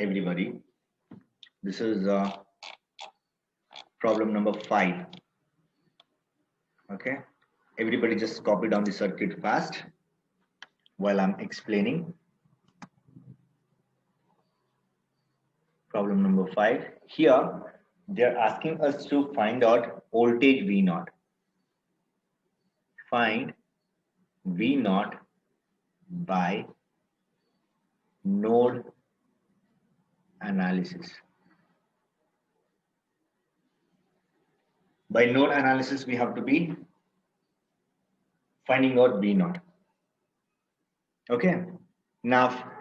everybody. This is problem number 5. Okay, everybody just copy down the circuit fast while I'm explaining. Problem number 5. Here they're asking us to find out voltage V naught. Find V naught by node analysis. By node analysis, we have to be finding out V naught. Okay. Now,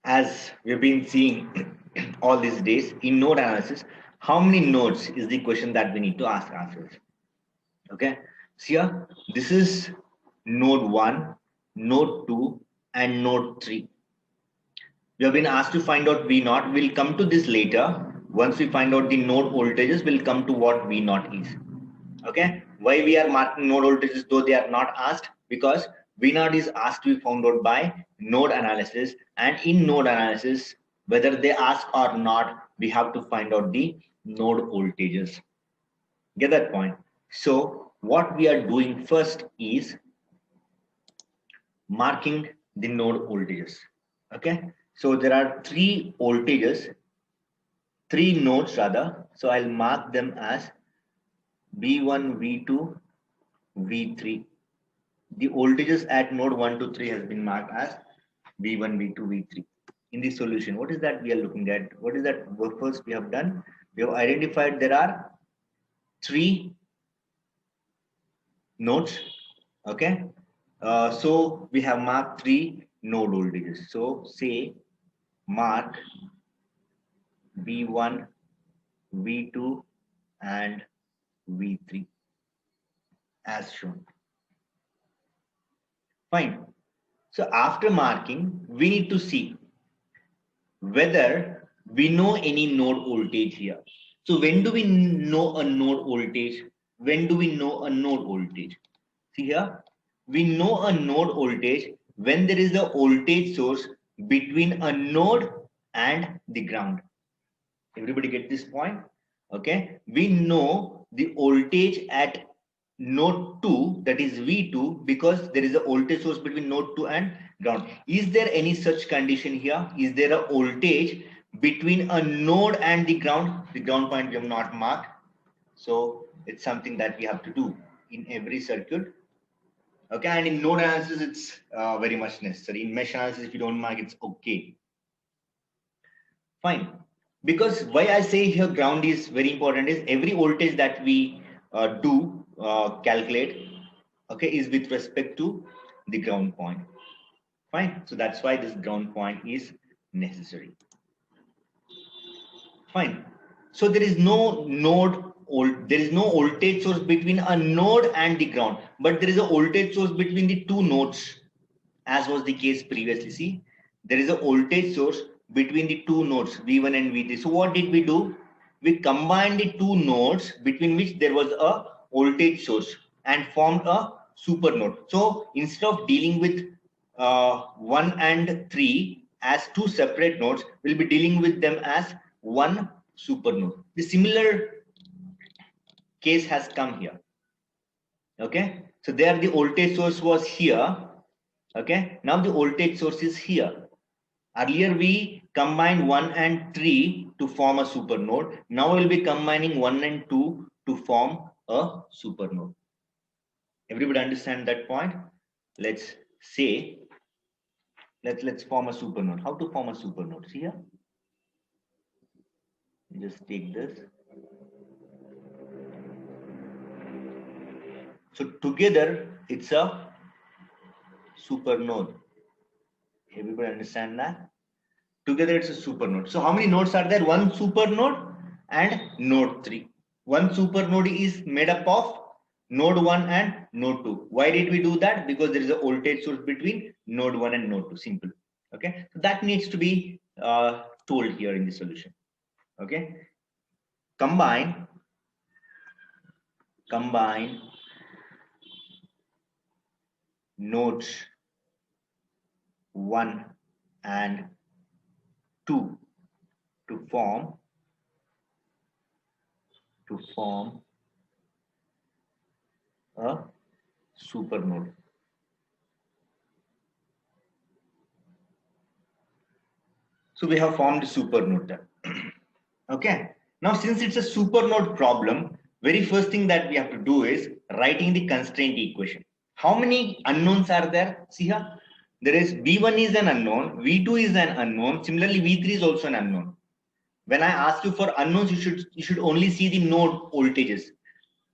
as we've been seeing all these days in node analysis, how many nodes is the question that we need to ask ourselves. Okay. So here, this is node 1, node 2, and node 3. We have been asked to find out V naught. We'll come to this later. Once we find out the node voltages, we'll come to what V naught is. Okay. Why we are marking node voltages though they are not asked? Because V naught is asked to be found out by node analysis, and in node analysis, whether they ask or not, we have to find out the node voltages. Get that point? So what we are doing first is marking the node voltages. Okay. So there are three voltages, three nodes rather. So I'll mark them as V1, V2, V3. The voltages at node 1 to 3 has been marked as V1, V2, V3. In the solution, what is that we are looking at? What is that work first we have done? We have identified there are three nodes. Okay. So we have marked three node voltages. So say mark V1, V2, and V3 as shown. Fine. So after marking, we need to see whether we know any node voltage here. So when do we know a node voltage? When do we know a node voltage? See here, we know a node voltage when there is a voltage source between a node and the ground. Everybody get this point? Okay. We know the voltage at node 2, that is V2, because there is a voltage source between node 2 and ground. Is there any such condition here? Is there a voltage between a node and the ground? The ground point we have not marked. So it's something that we have to do in every circuit. Okay, and in node analysis, it's very much necessary. In mesh analysis, if you don't mark, it's okay. Fine. Because why I say here ground is very important is every voltage that we calculate, okay, is with respect to the ground point. Fine. So that's why this ground point is necessary. Fine. So there is no node, there is no voltage source between a node and the ground, but there is a voltage source between the two nodes, as was the case previously. See, there is a voltage source between the two nodes V1 and V3. So what did we do? We combined the two nodes between which there was a voltage source and formed a super node. So instead of dealing with 1 and 3 as two separate nodes, we'll be dealing with them as one super node. The similar case has come here. Okay, so there the voltage source was here. Okay, now the voltage source is here. Earlier we combined 1 and 3 to form a super node. Now we'll be combining 1 and 2 to form a super node. Everybody understand that point? Let's say, let's form a super node. How to form a super node? See here. Just take this. So together it's a super node. Everybody understand that? Together it's a super node. So how many nodes are there? One super node and node 3. One super node is made up of node 1 and node 2. Why did we do that? Because there is a voltage source between node 1 and node 2. Simple. Okay. So that needs to be told here in the solution. Okay. Combine nodes 1 and 2 form a supernode. So we have formed a supernode. Okay. Now, since it's a supernode problem, very first thing that we have to do is writing the constraint equation. How many unknowns are there? See here, there is V1 is an unknown, V2 is an unknown. Similarly, V3 is also an unknown. When I ask you for unknowns, you should only see the node voltages.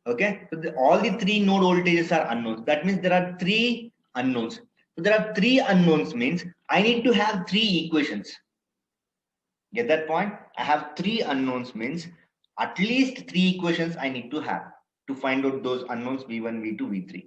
Okay, so all the three node voltages are unknowns. That means there are three unknowns. So there are three unknowns means I need to have three equations. Get that point? I have three unknowns means at least three equations I need to have to find out those unknowns V1, V2, V3.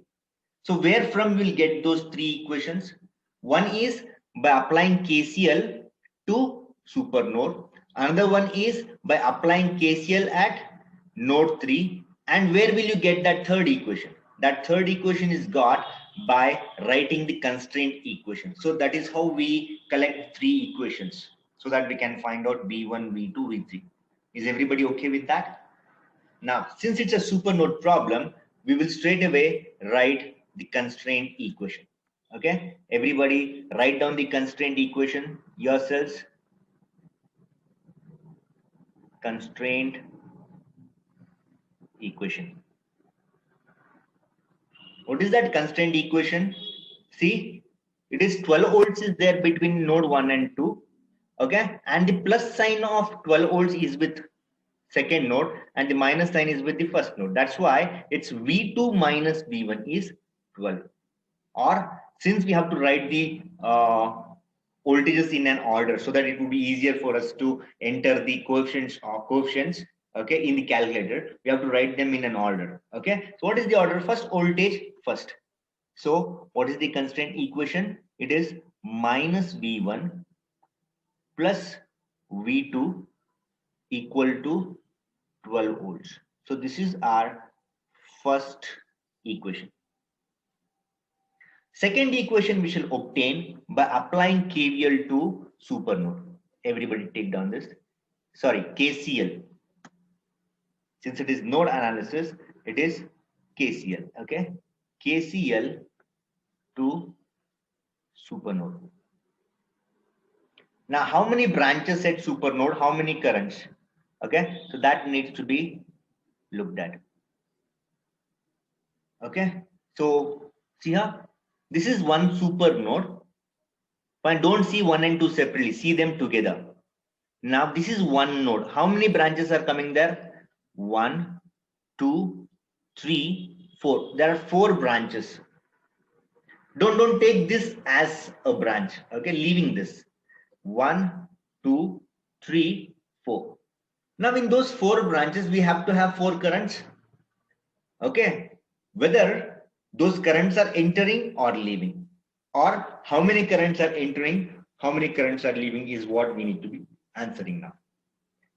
So where from we'll get those three equations? One is by applying KCL to supernode. Another one is by applying KCL at node 3. And where will you get that third equation? That third equation is got by writing the constraint equation. So that is how we collect three equations so that we can find out V1, V2, V3. Is everybody okay with that? Now, since it's a supernode problem, we will straight away write the constraint equation. Okay, everybody write down the constraint equation yourselves. Constraint equation. What is that constraint equation? See, it is 12 volts is there between node 1 and 2. Okay, and the plus sign of 12 volts is with second node and the minus sign is with the first node. That's why it's V2 minus V1 is 12. Or since we have to write the voltages in an order so that it would be easier for us to enter the coefficients okay, in the calculator, we have to write them in an order. Okay, so what is the order? First voltage first. So what is the constraint equation? It is minus V1 plus V2 equal to 12 volts. So this is our first equation. Second equation we shall obtain by applying KVL to supernode. Everybody take down this. Sorry, KCL. Since it is node analysis, it is KCL. Okay, KCL to supernode. Now, how many branches at supernode? How many currents? Okay, so that needs to be looked at. Okay, so see here, this is one supernode. But don't see 1 and 2 separately, see them together. Now this is one node. How many branches are coming there? 1, 2, 3, 4. There are 4 branches. Don't take this as a branch. Okay, leaving this. 1, 2, 3, 4. Now in those 4 branches, we have to have 4 currents. Okay, whether those currents are entering or leaving, or how many currents are entering, how many currents are leaving is what we need to be answering now.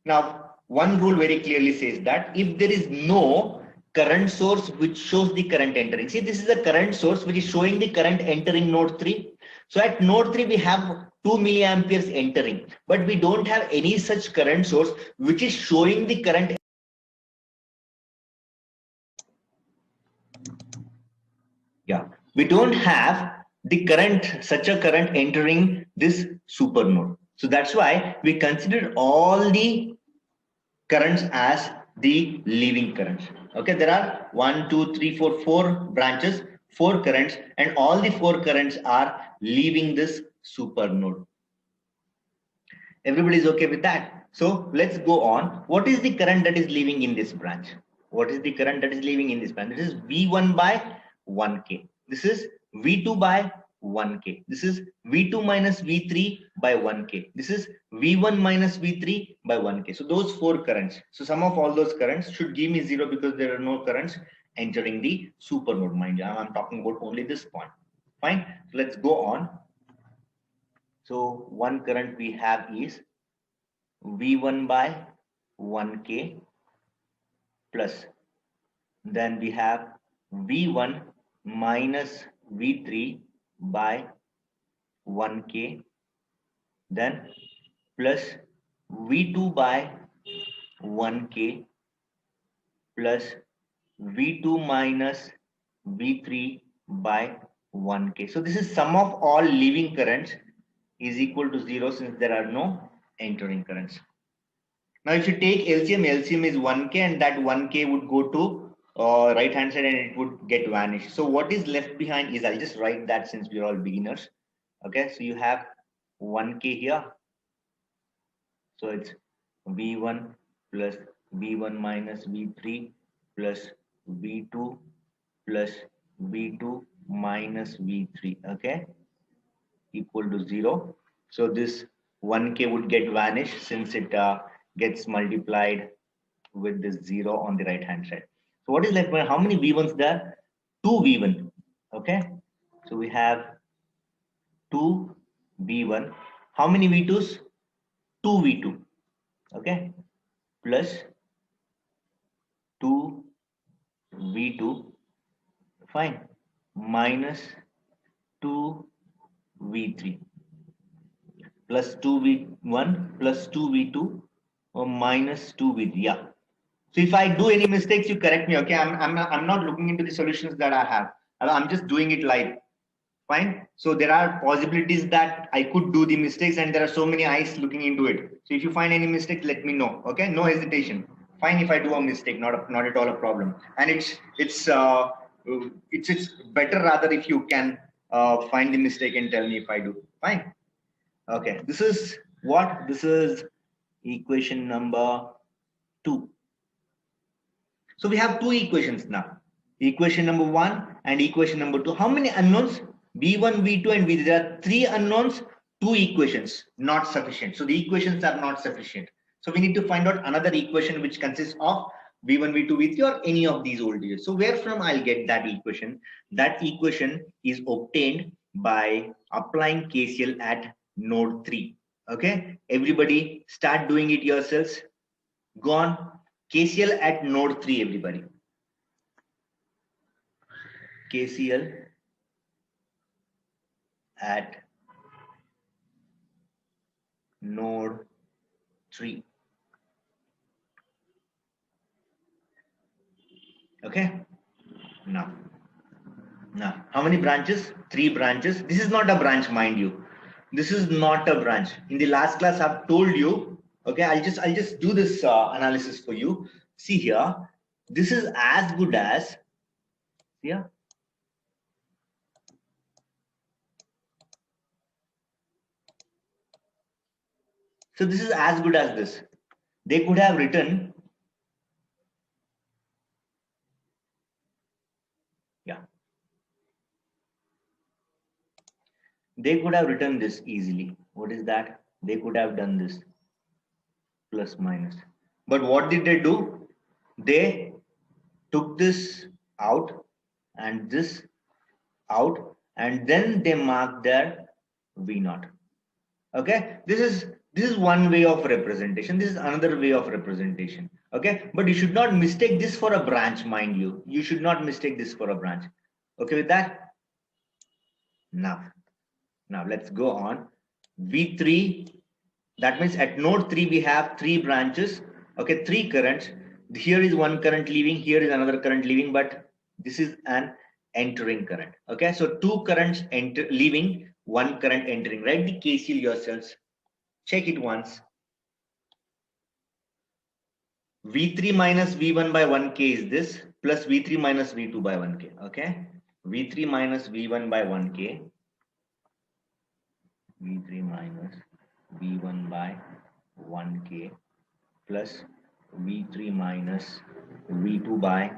Now, one rule very clearly says that if there is no current source which shows the current entering, see, this is the current source which is showing the current entering node 3. So at node 3, we have 2 milliamperes entering, but we don't have any such current source which is showing the current. Yeah, we don't have the current, such a current entering this supernode. So that's why we consider all the currents as the leaving currents. Okay, there are 1, 2, 3, 4, 4 branches, 4 currents, and all the 4 currents are leaving this supernode. Everybody is okay with that? So let's go on. What is the current that is leaving in this branch? What is the current that is leaving in this branch? This is V1 by 1K. This is V2 by 1K. This is V2 minus V3 by 1K. This is V1 minus V3 by 1K. So those 4 currents. So sum of all those currents should give me 0 because there are no currents entering the supernode. Mind you, I'm talking about only this point. Fine. So let's go on. So one current we have is V1 by 1K plus. Then we have V1 minus V3 by 1K, then plus V2 by 1K plus V2 minus V3 by 1K. So this is sum of all leaving currents is equal to 0 since there are no entering currents. Now if you take LCM, LCM is 1K and that 1K would go to right hand side and it would get vanished. So what is left behind is, I'll just write that since we're all beginners. Okay, so you have 1K here. So it's V1 plus V1 minus V3 plus V2 plus V2 minus V3, okay, equal to 0. So this 1K would get vanished since it gets multiplied with this 0 on the right hand side. So what is left? How many V1s there? 2 V1, okay. So we have 2 V1. How many V2s? 2 V2, okay, plus 2 V2, fine, minus 2 V3 plus 2 V1 plus 2 V2 or minus 2 V3. Yeah. So if I do any mistakes, you correct me. Okay, I'm not looking into the solutions that I have. I'm just doing it live. Fine. So there are possibilities that I could do the mistakes, and there are so many eyes looking into it. So if you find any mistake, let me know. Okay, no hesitation. Fine if I do a mistake, not at all a problem. And it's better rather if you can find the mistake and tell me if I do. Fine. Okay, this is what? This is equation number 2. So we have 2 equations now. Equation number 1 and equation number 2. How many unknowns? V1, V2 and V3. There are 3 unknowns, 2 equations, not sufficient. So the equations are not sufficient. So we need to find out another equation which consists of V1, V2, V3 or any of these voltages. So where from I'll get that equation? That equation is obtained by applying KCL at node 3. Okay, everybody start doing it yourselves. Go on. KCL at node 3, everybody. KCL at node 3. Okay. Now, how many branches? 3 branches. This is not a branch, mind you. This is not a branch. In the last class, I've told you. Okay, I'll just do this analysis for you. See here, this is as good as here. So this is as good as this. They could have written, yeah, they could have written this easily. What is that? They could have done this plus minus. But what did they do? They took this out and this out, and then they marked their V0. Okay, this is one way of representation. This is another way of representation. Okay, but you should not mistake this for a branch, mind you. You should not mistake this for a branch. Okay with that? Now let's go on. V3, that means at node 3 we have 3 branches. Okay, 3 currents. Here is one current leaving, here is another current leaving, but this is an entering current. Okay, so 2 currents leaving, 1 current entering. Write the KCL yourselves. Check it once. V3 minus V1 by 1K is this, plus V3 minus V2 by 1K. Okay, V3 minus V1 by 1K. V3 minus V1 by 1K plus V3 minus V2 by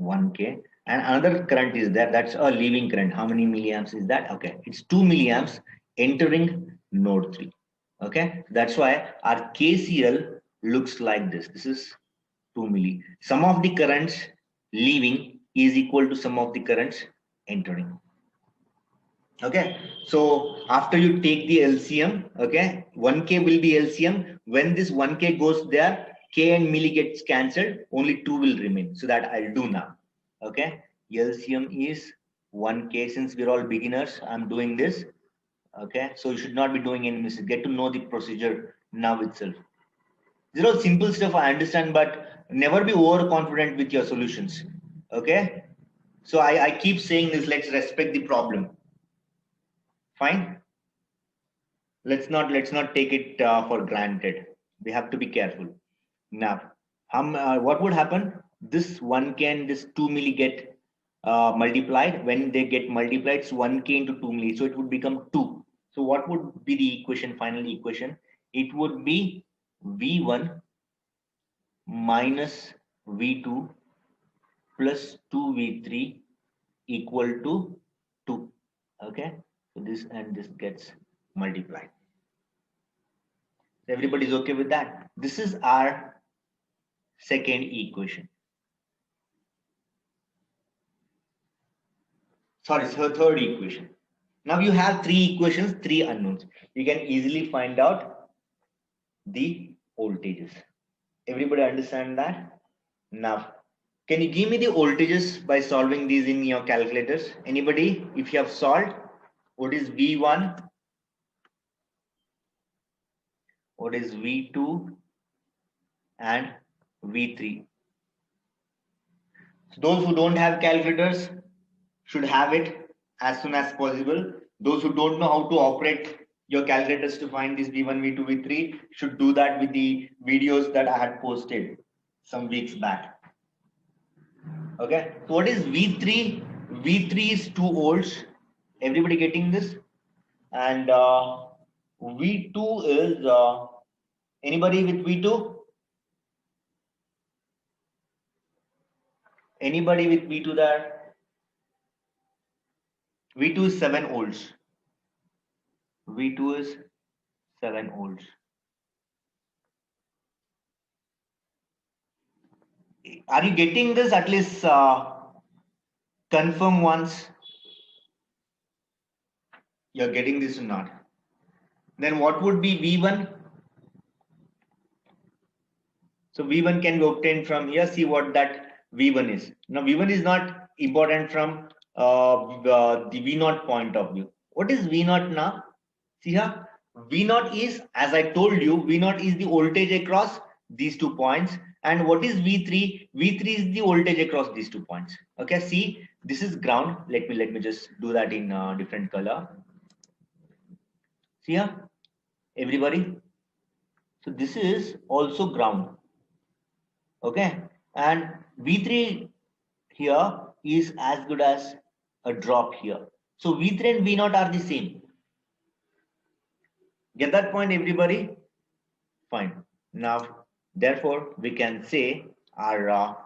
1K, and another current is there, that's a leaving current. How many milliamps is that? Okay, it's 2 milliamps entering node 3. Okay, that's why our KCL looks like this. This is 2 milli. Sum of the currents leaving is equal to sum of the currents entering. Okay, so after you take the LCM, okay, 1K will be LCM. When this 1K goes there, K and milli gets cancelled, only 2 will remain. So that I'll do now. Okay, LCM is 1K. Since we're all beginners, I'm doing this. Okay, so you should not be doing any mistakes. Get to know the procedure now itself. These are all simple stuff, I understand, but never be overconfident with your solutions. Okay, so I keep saying this, let's respect the problem. Fine. Let's not take it for granted. We have to be careful. Now, what would happen? This 1k and this 2 milli get multiplied. When they get multiplied, it's 1k into 2 milli. So it would become 2. So what would be the equation, final equation? It would be V1 minus V2 plus 2V3 equal to 2. Okay. So this and this gets multiplied. Everybody's okay with that? This is our second equation. Sorry, so third equation. Now you have three equations, three unknowns. You can easily find out the voltages. Everybody understand that? Now, can you give me the voltages by solving these in your calculators? Anybody? If you have solved, what is V1? What is V2 and V3? So those who don't have calculators should have it as soon as possible. Those who don't know how to operate your calculators to find this V1, V2, V3 should do that with the videos that I had posted some weeks back. Okay, so what is V3? V3 is 2 volts. Everybody getting this? And V2 is anybody with V2? Anybody with V2 there? V2 is 7 volts. V2 is 7 volts. Are you getting this? At least confirm once you're getting this or not. Then what would be V1? So V1 can be obtained from here. See what that V1 is. Now V1 is not important from the V0 point of view. What is V0 now? See here, V0 is, as I told you, V0 is the voltage across these 2 points. And what is V3? V3 is the voltage across these 2 points. Okay, see, this is ground. Let me just do that in different color. See here, everybody. So this is also ground. Okay, and V3 here is as good as a drop here. So V3 and V0 are the same. Get that point, everybody? Fine. Now, therefore, we can say our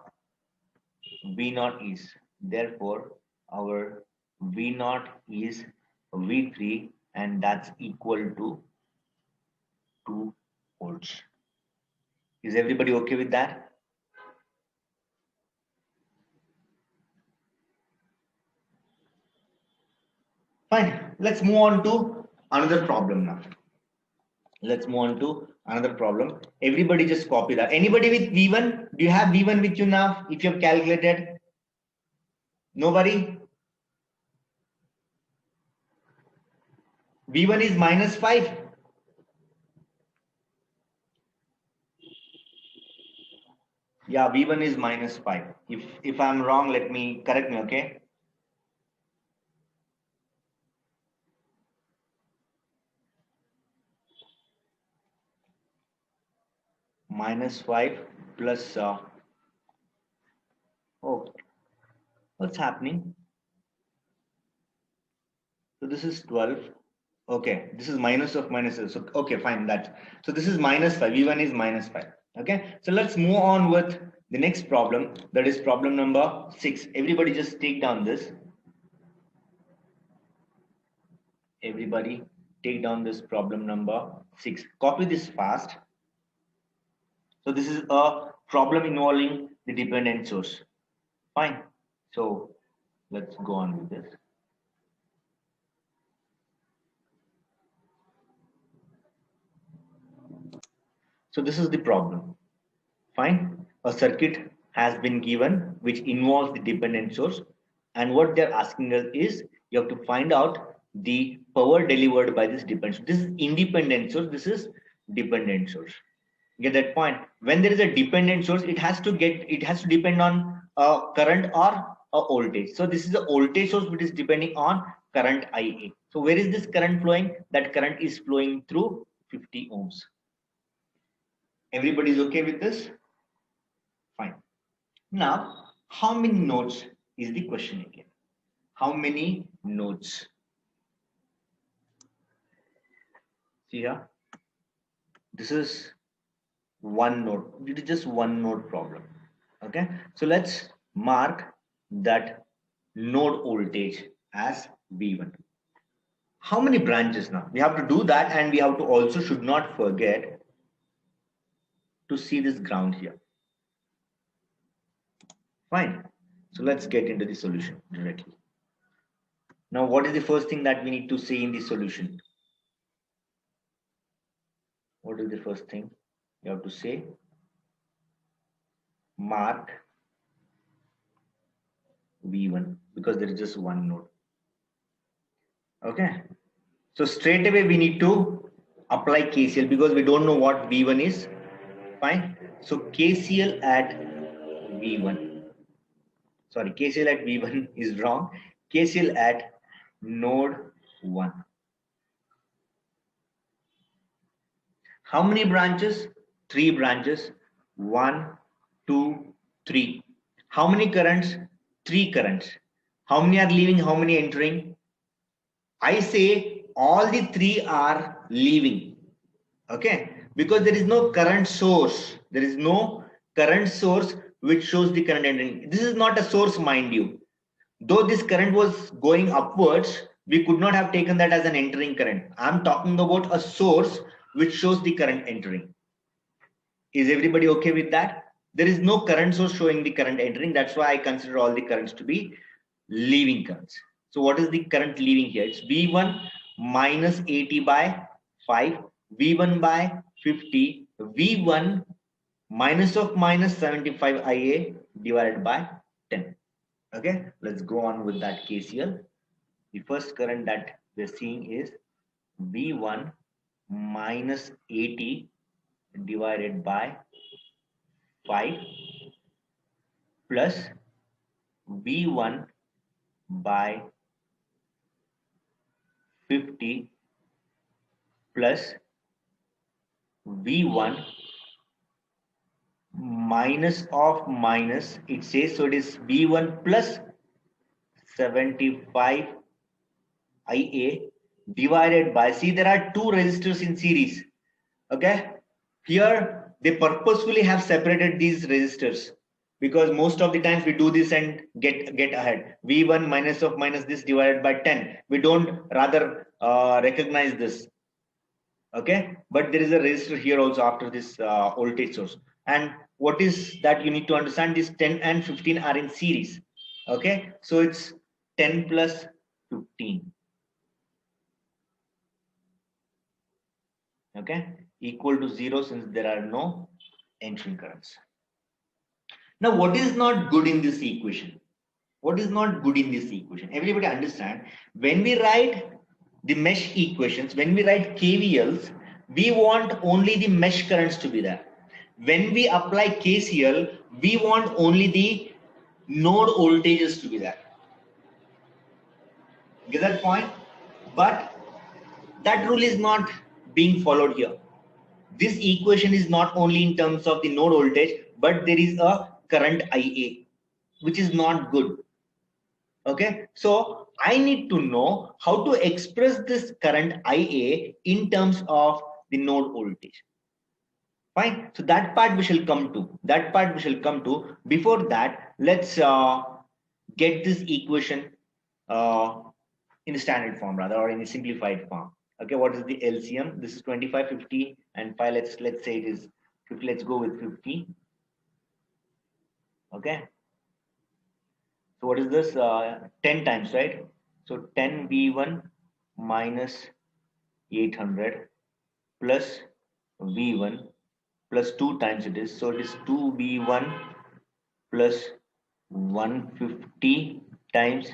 V0 is, therefore, our V0 is V3 and that's equal to 2 volts. Is everybody okay with that? Fine. Let's move on to another problem now. Let's move on to another problem. Everybody just copy that. Anybody with V1? Do you have V1 with you now? If you have calculated? Nobody? V1 is minus 5. Yeah, V1 is minus 5. If I'm wrong, let me correct me, okay? Minus 5 plus oh, what's happening? So this is 12. Okay, this is minus of minuses. So okay, fine, that. So this is minus 5. V1 is minus 5. Okay, so let's move on with the next problem. That is problem number 6. Everybody just take down this. Everybody take down this problem number 6. Copy this fast. So this is a problem involving the dependent source. Fine. So let's go on with this. So this is the problem. Fine. A circuit has been given which involves the dependent source. And what they're asking us is you have to find out the power delivered by this dependent source. This is independent source, this is dependent source. Get that point? When there is a dependent source, it has to depend on a current or a voltage. So this is a voltage source which is depending on current IA. So where is this current flowing? That current is flowing through 50 ohms. Everybody is okay with this? Fine. Now, how many nodes is the question again? How many nodes? See here, this is one node. It is just one node problem. Okay, so let's mark that node voltage as V1. How many branches now? We have to do that, and we have to also should not forget to see this ground here. Fine. So let's get into the solution directly. Now, what is the first thing that we need to see in the solution? What is the first thing you have to say? Mark V1 because there is just one node. Okay. So straight away we need to apply KCL because we don't know what V1 is. Fine. So KCL at V1. Sorry, KCL at V1 is wrong. KCL at node 1. How many branches? 3 branches. 1, 2, 3. How many currents? 3 currents. How many are leaving? How many entering? I say all the 3 are leaving. Okay, because there is no current source. There is no current source which shows the current entering. This is not a source, mind you. Though this current was going upwards, we could not have taken that as an entering current. I'm talking about a source which shows the current entering. Is everybody okay with that? There is no current source showing the current entering. That's why I consider all the currents to be leaving currents. So what is the current leaving here? It's V1 minus 80 by 5, V1 by 50, V1 minus of minus 75 IA divided by 10. Okay, let's go on with that KCL. The first current that we're seeing is V1 minus 80 divided by 5 plus V1 by 50 plus V1 minus of minus, it says, so it is V1 plus 75 IA divided by, see there are 2 resistors in series. Okay, here they purposefully have separated these resistors because most of the times we do this and get ahead. V1 minus of minus this divided by 10. We don't rather recognize this. Okay, but there is a resistor here also after this voltage source. And what is that you need to understand? This 10 and 15 are in series. Okay, so it's 10 plus 15. Okay, equal to 0 since there are no entering currents. Now, what is not good in this equation? What is not good in this equation? Everybody understand, when we write the mesh equations, when we write KVLs, we want only the mesh currents to be there. When we apply KCL, we want only the node voltages to be there. Get that point? But that rule is not being followed here. This equation is not only in terms of the node voltage, but there is a current IA, which is not good. Okay, so I need to know how to express this current IA in terms of the node voltage. Fine, so that part we shall come to. That part we shall come to. Before that, let's get this equation in the standard form rather, or in the simplified form. Okay, what is the LCM? This is 25, 50, and 5. Let's say it is 50. Let's go with 50. Okay. So what is this? 10 times, right? So 10 V1 minus 800 plus V1 plus 2 times it is. So it is 2 V1 plus 150 times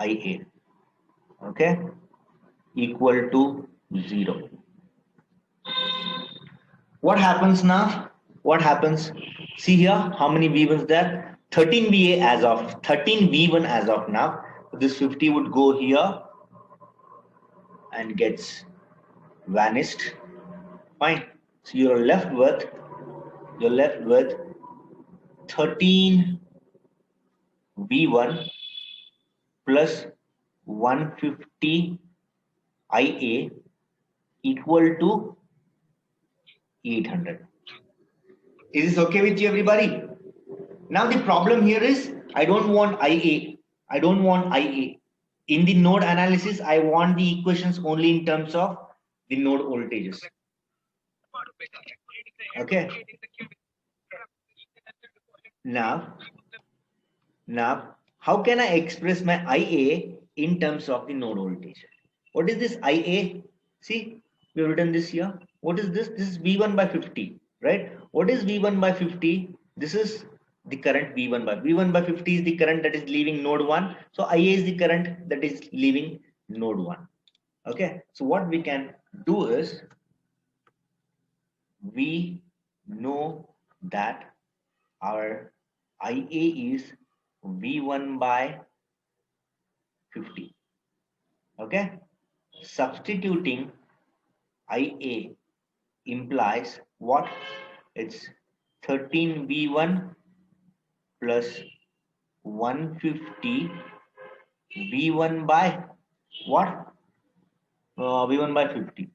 IA. Okay. equal to 0. What happens now? What happens? See here, how many V1s there? 13 VA as of 13 V1 as of now. This 50 would go here and gets vanished. Fine. So you're left with 13 V1 plus 150 IA equal to 800. Is this okay with you, everybody? Now the problem here is I don't want IA. I don't want IA. In the node analysis, I want the equations only in terms of the node voltages. Okay. Now, how can I express my IA in terms of the node voltage? What is this IA? See, we have written this here. What is this? This is V1 by 50, right? What is V1 by 50? This is the current V1 by 50 is the current that is leaving node 1. So IA is the current that is leaving node 1. Okay. So what we can do is we know that our IA is V1 by 50. Okay. Substituting IA implies what? It's 13 V1 plus 150 V1 by what? V1 by 50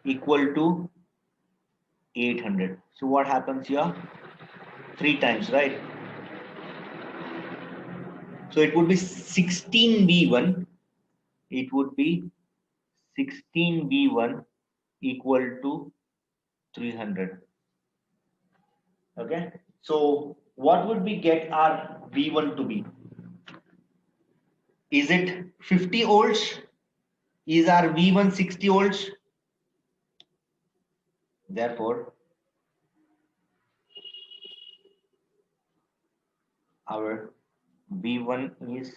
equal to 800. So what happens here? 3 times, right? So it would be 16 V1. It would be 16 V1 equal to 300. Okay. So what would we get our V1 to be? Is it 50 volts? Is our V1 60 volts? Therefore, our V1 is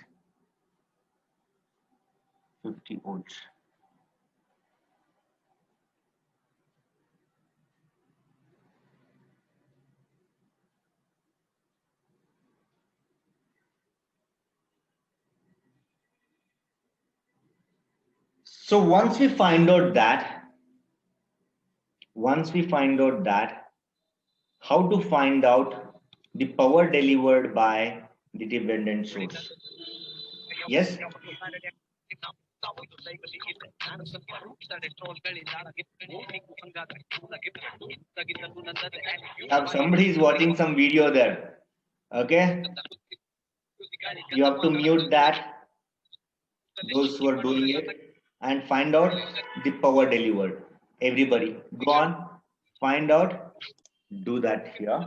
50 volts. So once we find out that, how to find out the power delivered by the dependent source? Yes. Somebody is watching some video there. Okay. You have to mute that. Those who are doing it, and find out the power delivered. Everybody, go on, find out, do that here.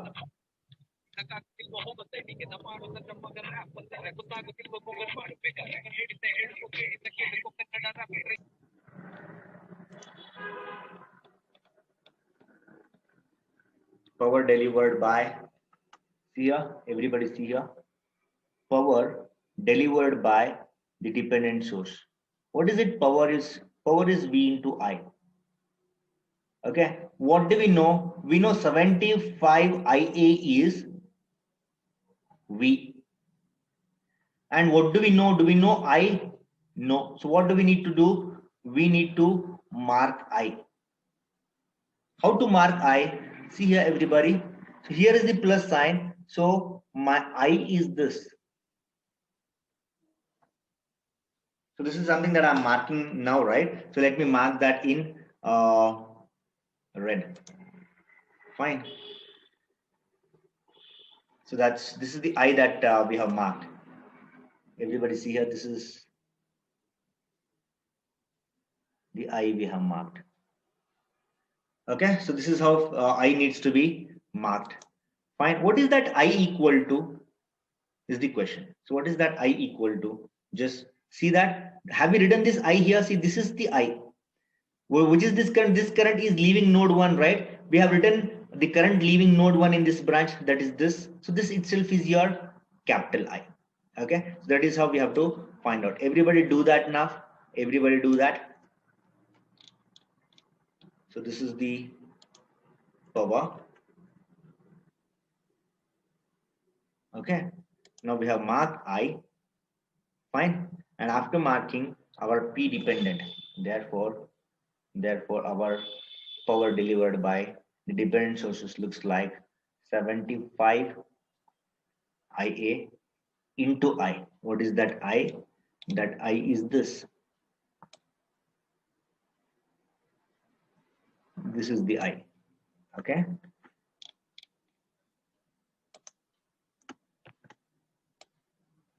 Power delivered by, see here, everybody see here, power delivered by the dependent source. What is it? Power is V into I. Okay, what do we know? We know 75 IA is V. And what do we know? Do we know I? No. So what do we need to do? We need to mark I. How to mark I? See here, everybody. So here is the plus sign. So my I is this. So this is something that I'm marking now, right? So let me mark that in red. Fine. So this is the I that we have marked. Everybody see here, this is the I we have marked. Okay, so this is how I needs to be marked. Fine. What is that I equal to? Is the question. So what is that I equal to? Just see that. Have we written this I here? See, this is the I. Which is this current? This current is leaving node 1, right? We have written the current leaving node 1 in this branch, that is this. So this itself is your capital I. Okay, so that is how we have to find out. Everybody do that now. Everybody do that. So this is the power. Okay, now we have mark I. Fine, and after marking our P dependent, therefore our power delivered by the dependent sources looks like 75 IA into I. What is that I? That I is this. This is the I. Okay.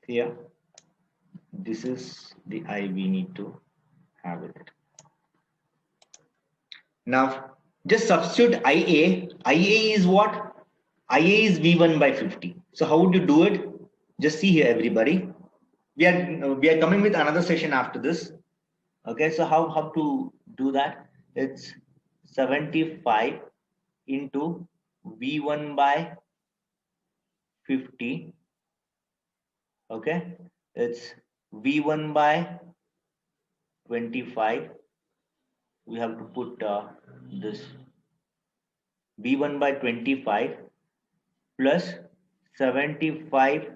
Here, this is the I we need to have with it. Now, just substitute IA. IA is what? IA is V1 by 50. So how would you do it? Just see here, everybody. We are coming with another session after this. Okay, so how to do that? It's 75 into V1 by 50. Okay, it's V1 by 25. We have to put this V1 by 25 plus 75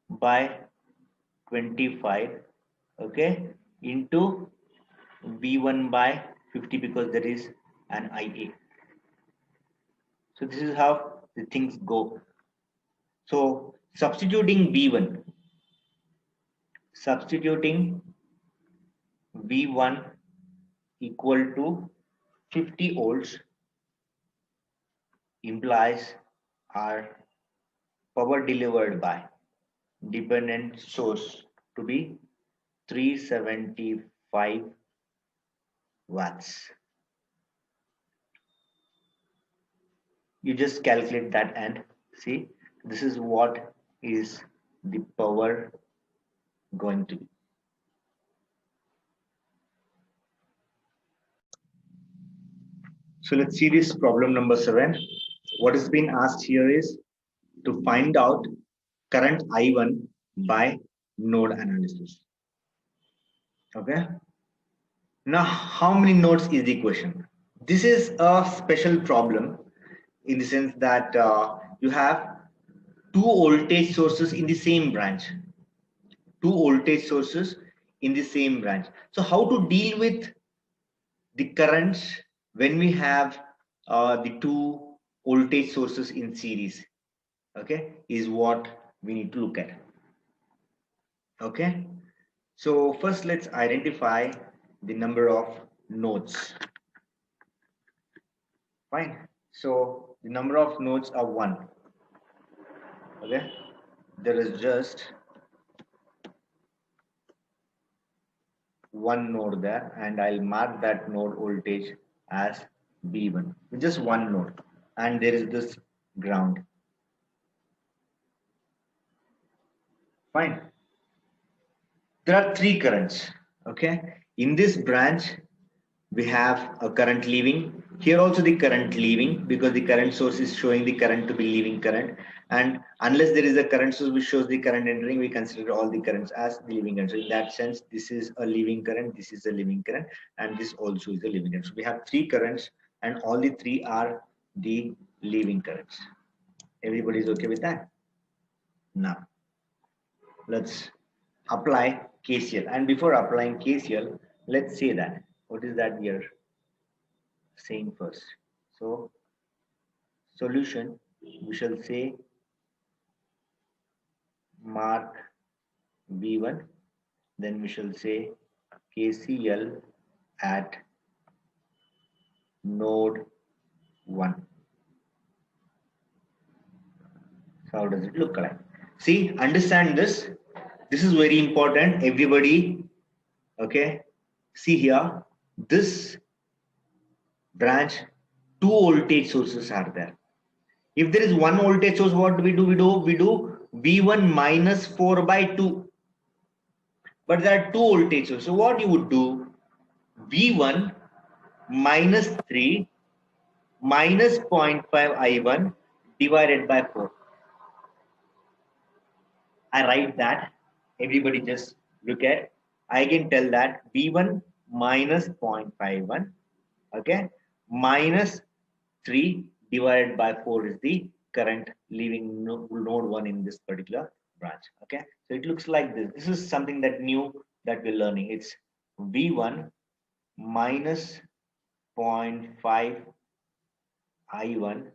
by 25, okay, into V1 by 50 because there is an IA. So this is how the things go. So substituting V1 equal to 50 volts implies our power delivered by dependent source to be 375 watts. You just calculate that and see, this is what is the power going to be. So let's see this problem number 7. What is being asked here is to find out current I1 by node analysis. Okay. Now, how many nodes is the question? This is a special problem in the sense that you have two voltage sources in the same branch. Two voltage sources in the same branch. So how to deal with the currents when we have the two voltage sources in series, okay, is what we need to look at. Okay, so first let's identify the number of nodes. Fine, so the number of nodes are 1. Okay, there is just one node there, and I'll mark that node voltage as B1 with just one node, and there is this ground. Fine. There are 3 currents. Okay, in this branch we have a current leaving. Here also the current leaving, because the current source is showing the current to be leaving current, and unless there is a current source which shows the current entering, we consider all the currents as the leaving current. So in that sense, this is a leaving current, this is a leaving current, and this also is a leaving current. So we have 3 currents, and all the 3 are the leaving currents. Everybody is okay with that? Now let's apply KCL, and before applying KCL, let's say that what is that we are saying first. So solution, we shall say mark V1, then we shall say KCL at node 1. So how does it look like? See, understand this. This is very important, everybody. Okay, see here, this branch, 2 voltage sources are there. If there is one voltage source, what do? We do V1 minus 4 by 2. But there are 2 voltage sources. So what you would do? V1 minus 3 minus 0.5 I1 divided by 4. I write that. Everybody just look at. I can tell that V1 minus 0.51, okay, minus 3 divided by 4 is the current leaving node 1 in this particular branch. Okay, so it looks like this. This is something that new that we're learning. It's V1 minus 0.5 I1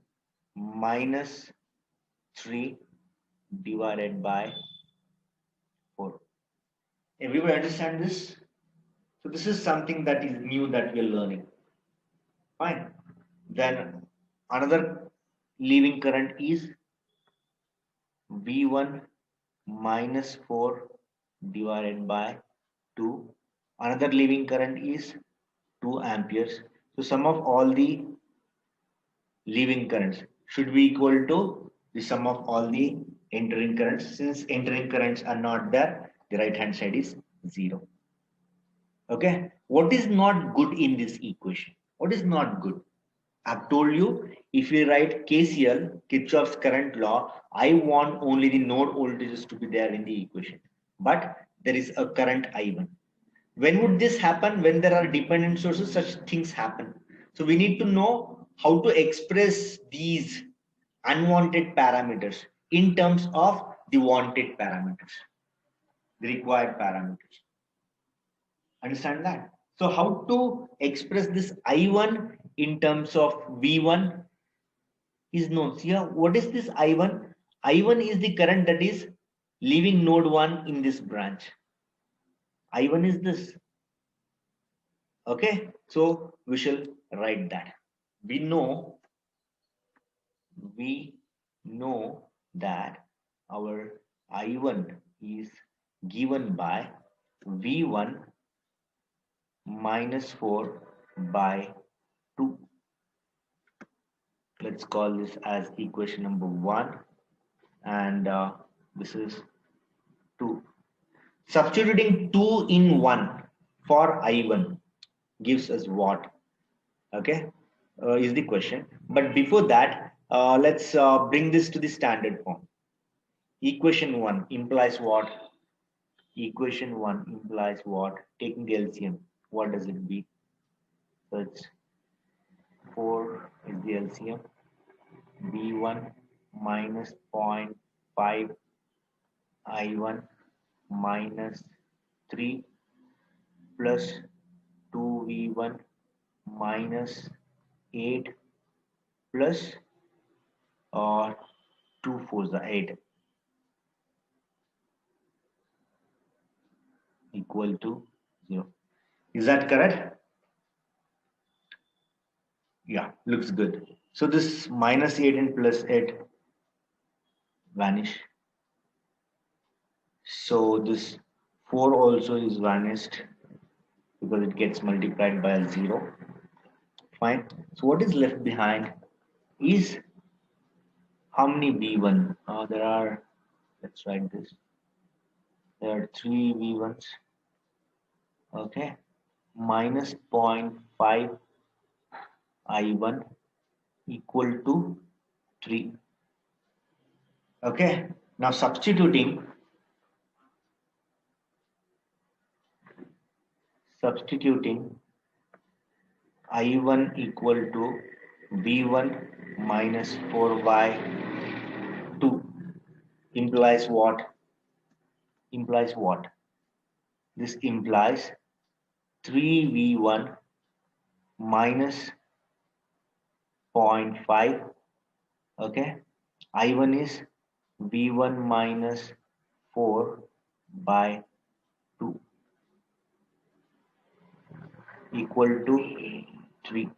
minus 3 divided by 4. Everybody understand this? So this is something that is new that we are learning. Fine. Then another leaving current is V1 minus 4 divided by 2. Another leaving current is 2 amperes. So sum of all the leaving currents should be equal to the sum of all the entering currents. Since entering currents are not there, the right hand side is 0. Okay, what is not good in this equation? What is not good? I've told you, if we write KCL, Kirchhoff's current law, I want only the node voltages to be there in the equation. But there is a current I1. When would this happen? When there are dependent sources, such things happen. So we need to know how to express these unwanted parameters in terms of the wanted parameters, the required parameters. Understand that? So how to express this I1 in terms of V1 is known. See here, what is this I1? I1 is the current that is leaving node 1 in this branch. I1 is this. Okay, so we shall write that. We know that our I1 is given by V1 minus 4 by 2. Let's call this as equation number 1, and this is 2. Substituting 2 in 1 for I1 gives us what? Okay, is the question. But before that, let's bring this to the standard form. Equation 1 implies what? Equation 1 implies what? Taking the LCM, what does it be? So it's 4 is the LCM. V1 minus 0.5 I1 minus 3 plus 2V1 minus 8 plus 2 4s are 8 equal to 0. Is that correct? Yeah, looks good. So this minus 8 and plus 8 vanish. So this 4 also is vanished because it gets multiplied by 0. Fine. So what is left behind is how many V1? There are, let's write this. There are 3 V1s. Okay. Minus 0.5 I1 equal to 3. Okay. Now substituting I1 equal to V1 minus 4 by 2 implies what? Implies what? This implies 3V1 minus 0.5. Okay. I1 is V1 minus 4 by 2 equal to 3.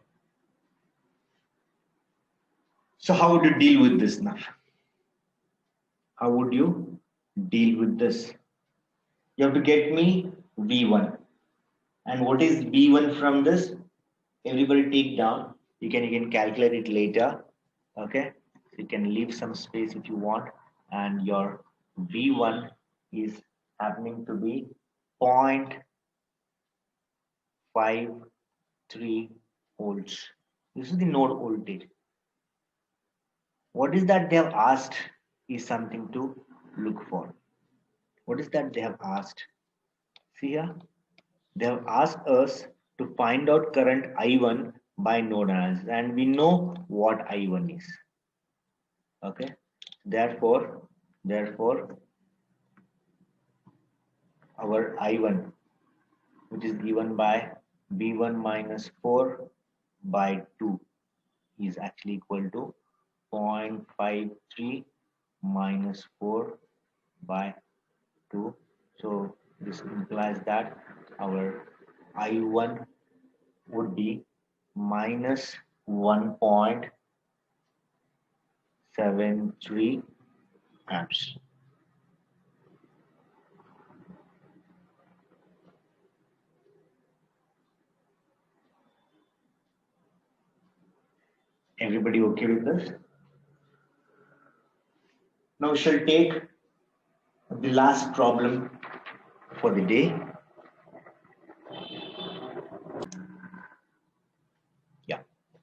So how would you deal with this now? How would you deal with this? You have to get me V1. And what is V1 from this? Everybody take down. You can calculate it later. Okay. So you can leave some space if you want. And your V1 is happening to be 0.53 volts. This is the node voltage. What is that they have asked is something to look for. What is that they have asked? See here, they have asked us to find out current I1 by node analysis, and we know what I1 is. Okay, therefore our I1, which is given by B1 minus 4 by 2, is actually equal to 0.53 minus 4 by 2. So this implies that our I1 would be minus 1.73 amps. Everybody okay with this? Now we shall take the last problem for the day. Yeah,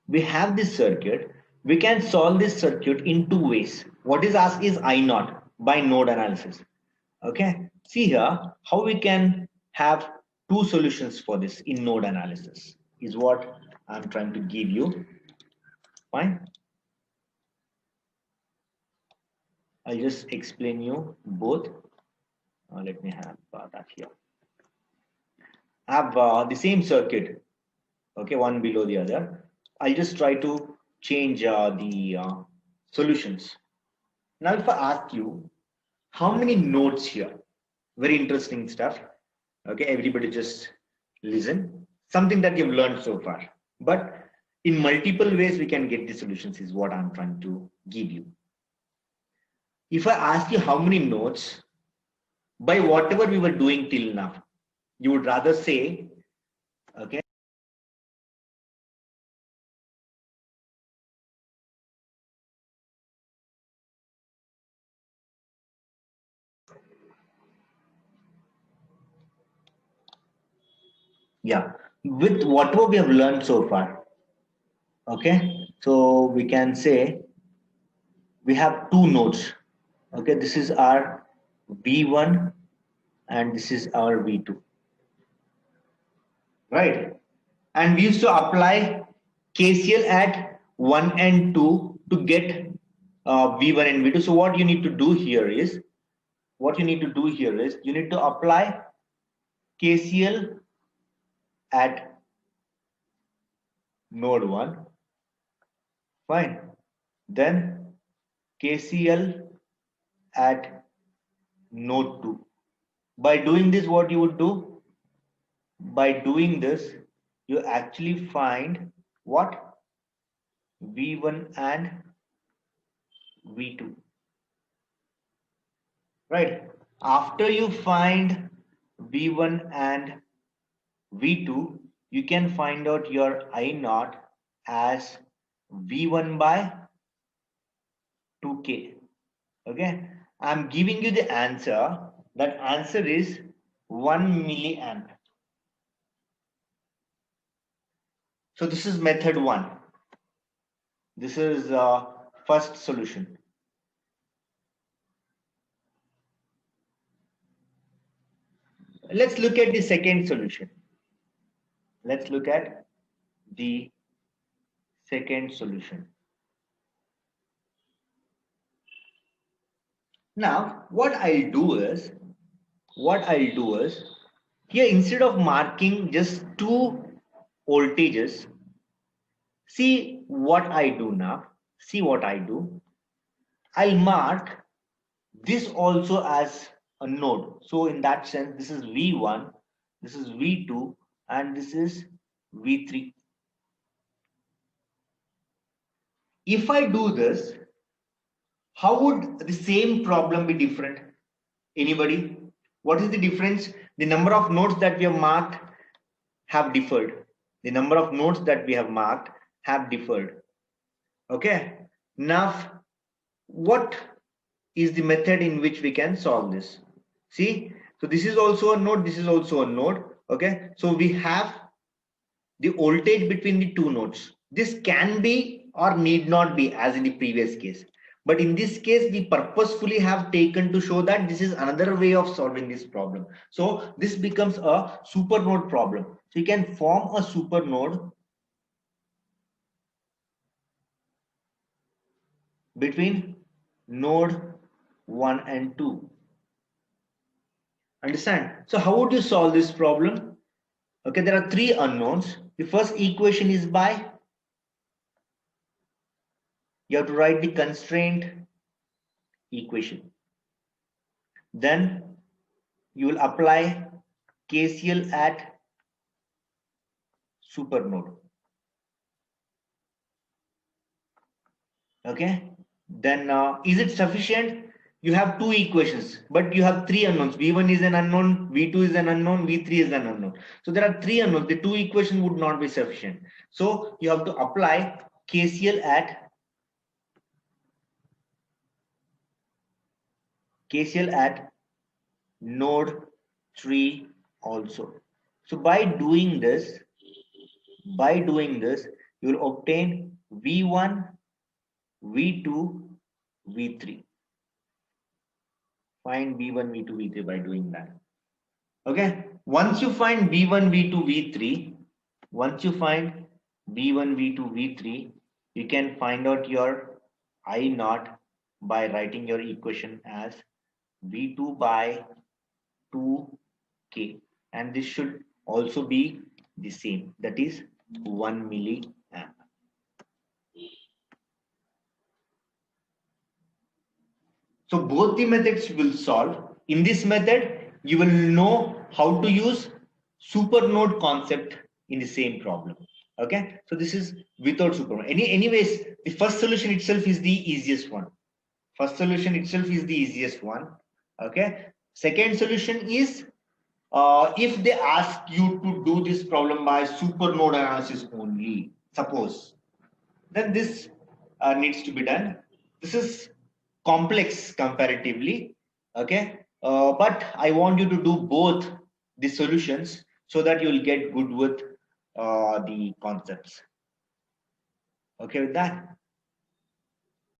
we have this circuit. We can solve this circuit in two ways. What is asked is I naught by node analysis. Okay, see here how we can have two solutions for this in node analysis is what I'm trying to give you. Fine, I'll just explain you both. Let me have that here. I have the same circuit, okay, one below the other. I'll just try to change the solutions. Now if I ask you how many nodes here, very interesting stuff. Okay, everybody just listen, something that you've learned so far, but in multiple ways we can get the solutions is what I'm trying to give you. If I ask you how many nodes, by whatever we were doing till now, you would rather say, okay, yeah, with whatever we have learned so far, okay, so we can say we have two nodes. Okay, this is our V1 and this is our V2, right? And we used to apply KCL at 1 and 2 to get V1 and V2. So what you need to do here is, you need to apply KCL at node 1, fine, then KCL at node 2. By doing this, what you would do? By doing this, you actually find what? V1 and V2. Right? After you find V1 and V2, you can find out your I naught as V1 by 2K. Okay? I'm giving you the answer. That answer is 1 milliamp. So this is method 1. This is first solution. Let's look at the second solution. Let's look at the second solution. Now, what I'll do is here, instead of marking just two voltages, see what I do now. See what I do. I'll mark this also as a node. So in that sense, this is V1, this is V2, and this is V3. If I do this, how would the same problem be different? Anybody? What is the difference? The number of nodes that we have marked have differed. The number of nodes that we have marked have differed. Okay. Now, what is the method in which we can solve this? See, so this is also a node, this is also a node. Okay, so we have the voltage between the two nodes. This can be or need not be as in the previous case, But in this case, we purposefully have taken to show that this is another way of solving this problem. So this becomes a super node problem. So you can form a super node between node 1 and 2. Understand? So how would you solve this problem? Okay, there are three unknowns. The first equation is by, you have to write the constraint equation. Then you will apply KCL at supernode. Okay, then is it sufficient? You have two equations, but you have three unknowns. V1 is an unknown, V2 is an unknown, V3 is an unknown. So there are three unknowns. The two equations would not be sufficient. So you have to apply KCL at node 3 also. So by doing this, you will obtain V1, V2, V3. Find V1, V2, V3 by doing that. Okay. Once you find V1, V2, V3, you can find out your I naught by writing your equation as V2 by 2K. And this should also be the same. That is 1 milliamp. So both the methods will solve. In this method, you will know how to use supernode concept in the same problem. Okay, so this is without supernode. Anyways, the first solution itself is the easiest one. Okay, second solution is if they ask you to do this problem by supernode analysis only, suppose, then this needs to be done. This is complex comparatively, okay, but I want you to do both the solutions so that you'll get good with the concepts. Okay with that?